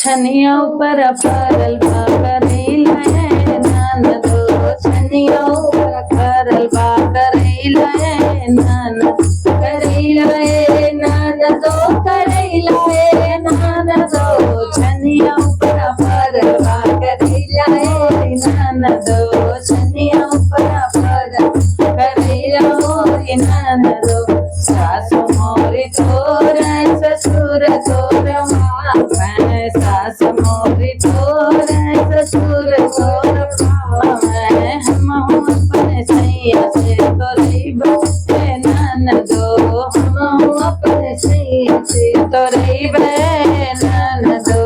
छनिया ऊपर फरल बा करेला है ननदो छनिया ऊपर फरल बा करेला है ननद करेला है ननदो करेला है ननदो छनिया ऊपर फरल बा करेला है ननदो छनिया ऊपर फरल करेला है ननदो सासु मोरी तोर ससुर तोर माँ सास मोरी तोर ससुर तोर हम अपने सैया से तोरब ननदो हम अपने सैया से तोरब ननदो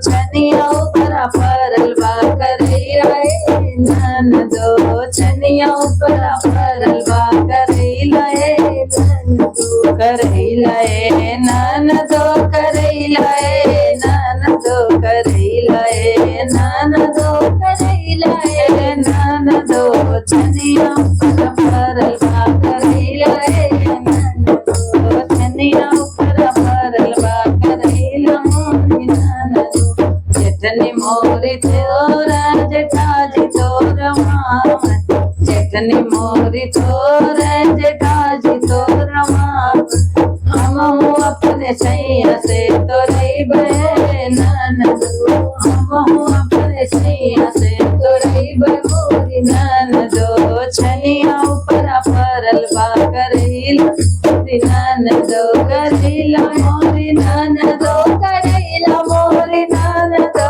छनिया ऊपर फरल बा करेला ननदो छनिया ऊपर फरल बा करेला ननदो करेला ननदो करेला ननदो करेला ननदो करेला ननदो छनिया ऊपर फरल बा करेला ननदो छनिया ऊपर फरल बा करेला ननदो जेठनी मोरी तोरा जेठाजी तोर माँ जेठनी मोरी तोर जेठाजी तोर माँ हम अपने सैया से तोरब ननदो हम अपने सैया से तोरब मोरी ननदो छनिया ऊपर फरल बा करेला ननदो करेला मोरी ननदो करेला मोरी ननदो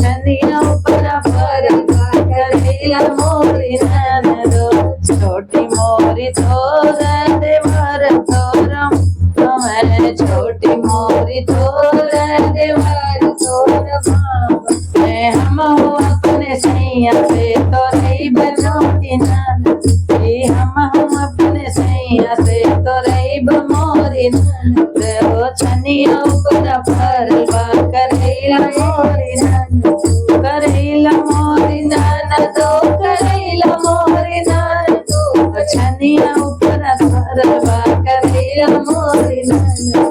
छनिया ऊपर फरल बा करेला मोरी ननदो छोटी मोरी तोर देवर तोरम छोटी मोरी तोर देवर तोर हम अपने सैया से तोरब छोटी ननदी हम अपने सैया से तोरब मोरी ननदो छनिया ऊपर फरल बा करेला मोरी ननदो करेला मोरी ननदो करेला मोरी ननदो छनिया ऊपर फरल बा करेला मोरी ननदो